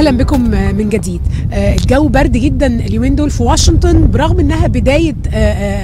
اهلا بكم من جديد. الجو برد جدا اليومين دول في واشنطن برغم انها بدايه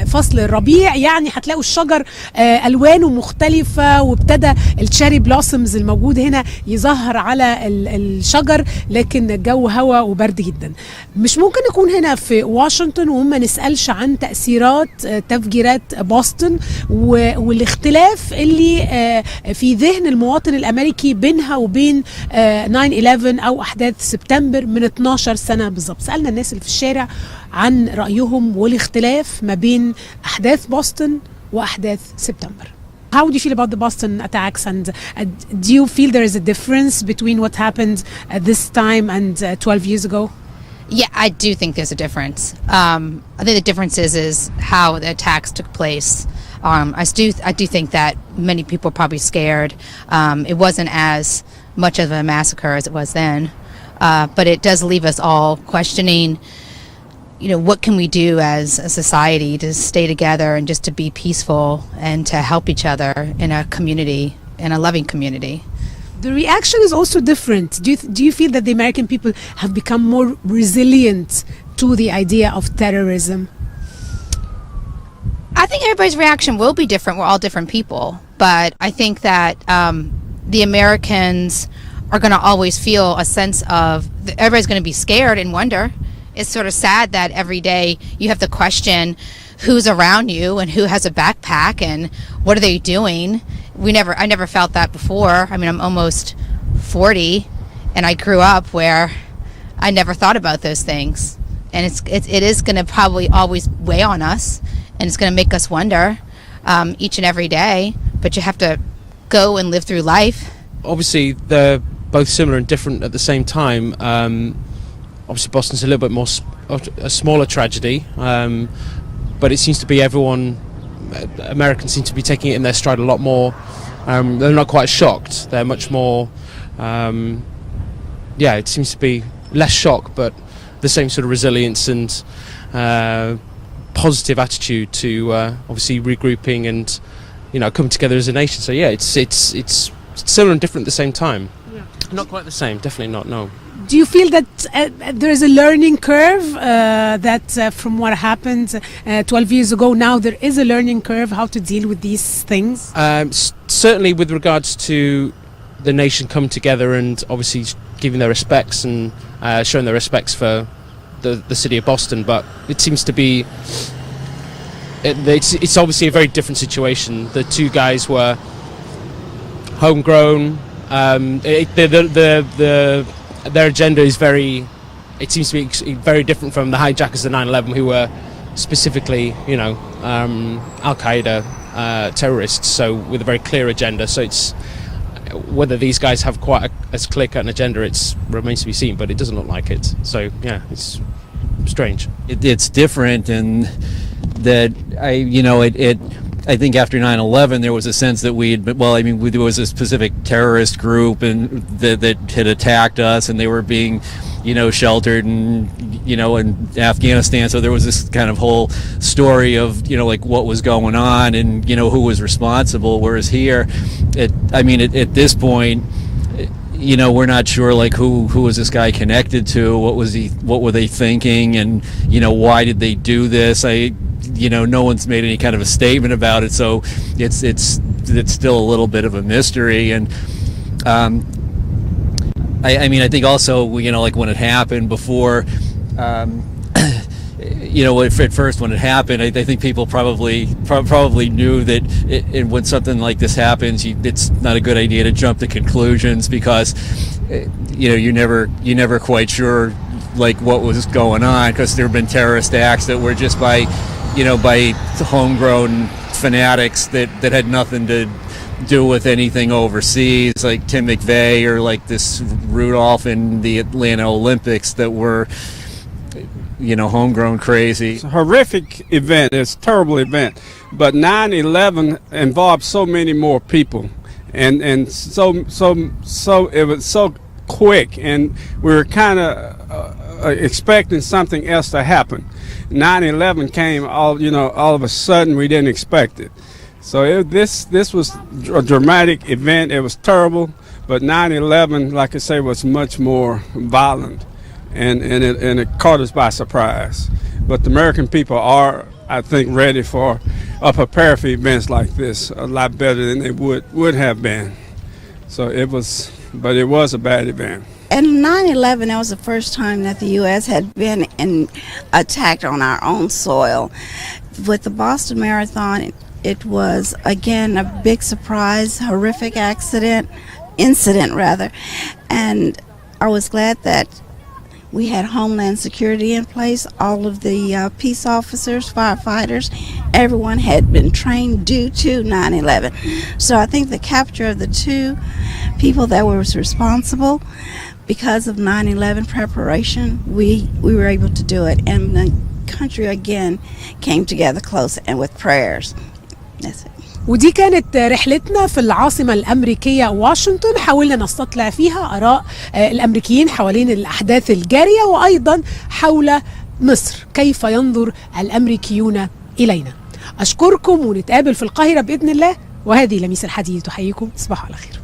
فصل الربيع، يعني هتلاقوا الشجر الوانه مختلفه وابتدى التشيري بلوسمز الموجود هنا يظهر على الشجر، لكن الجو هوا وبرد جدا. مش ممكن نكون هنا في واشنطن وما نسالش عن تاثيرات تفجيرات بوسطن والاختلاف اللي في ذهن المواطن الامريكي بينها وبين 9/11 او احداث سبتمبر من 12 سنه بالظبط. سالنا الناس اللي في الشارع عن رايهم والاختلاف ما بين احداث بوسطن واحداث سبتمبر. How do you feel about the Boston attacks, and do you feel there is a difference between what happened at this time and 12 years ago? Yeah, I do think there's a difference. I think the difference is how the attacks took place. I do think that many people are probably scared. It wasn't as much of a massacre as it was then, but it does leave us all questioning, you know, what can we do as a society to stay together and just to be peaceful and to help each other in a community, in a loving community. The reaction is also different. Do you feel that the American people have become more resilient to the idea of terrorism? I think everybody's reaction will be different. We're all different people, but I think that the Americans are going to always feel a sense of everybody's going to be scared and wonder. It's sort of sad that every day you have to question who's around you and who has a backpack and what are they doing. I never felt that before. I mean, I'm almost 40 and I grew up where I never thought about those things, and it is going to probably always weigh on us, and it's going to make us wonder each and every day, but you have to go and live through life. Obviously they're both similar and different at the same time. Obviously Boston's a little bit more a smaller tragedy, but it seems to be Americans seem to be taking it in their stride a lot more. They're not quite shocked. They're much more it seems to be less shock, but the same sort of resilience and positive attitude to obviously regrouping and, you know, coming together as a nation. So yeah, it's similar and different at the same time. Yeah. Not quite the same, definitely not, no. Do you feel that there is a learning curve that from what happened 12 years ago, now there is a learning curve how to deal with these things? Certainly with regards to the nation coming together and obviously giving their respects and showing their respects for the city of Boston, but it seems to be it's obviously a very different situation. The two guys were homegrown. Their agenda is it seems to be very different from the hijackers of 9/11, who were specifically, you know, Al-Qaeda terrorists, so with a very clear agenda. So it's whether these guys have quite as clear-cut an agenda, it remains to be seen, but it doesn't look like it. So yeah, it's strange. It's different in that I think after 9/11 there was a sense that there was a specific terrorist group and that had attacked us, and they were being, you know, sheltered and, you know, in Afghanistan. So there was this kind of whole story of, you know, like what was going on and, you know, who was responsible. Whereas here, at this point, you know, we're not sure like who was this guy connected to, what were they thinking, and, you know, why did they do this? You know, no one's made any kind of a statement about it, so it's still a little bit of a mystery. And I think also, you know, like when it happened before, you know, at first when it happened, I think people probably knew that when something like this happens, it's not a good idea to jump to conclusions, because you know, you're never quite sure like what was going on, because there have been terrorist acts that were just by homegrown fanatics that had nothing to do with anything overseas, like Tim McVeigh or like this Rudolph in the Atlanta Olympics, that were, you know, homegrown crazy. It's a horrific event. It's a terrible event, but 9/11 involved so many more people, and so it was so quick, and we were kind of expecting something else to happen. 9/11 came all of a sudden. We didn't expect it. So this was a dramatic event. It was terrible, But 9/11, like I say, was much more violent, and it caught us by surprise. But the American people are, I think, ready for or prepared for events like this a lot better than they would have been. So it was a bad event. And 9/11, that was the first time that the U.S. had been attacked on our own soil. With the Boston Marathon, it was, again, a big surprise, horrific incident rather. And I was glad that we had Homeland Security in place. All of the peace officers, firefighters, everyone had been trained due to 9/11. So I think the capture of the two people that were responsible because of 9/11 preparation, we were able to do it. And the country again came together close and with prayers. That's it. ودي كانت رحلتنا في العاصمة الأمريكية واشنطن، حاولنا نستطلع فيها آراء الأمريكيين حوالين الأحداث الجارية، وأيضا حول مصر، كيف ينظر الأمريكيون إلينا. أشكركم ونتقابل في القاهرة بإذن الله، وهذه لميس الحديدي تحييكم، تصبحوا على خير.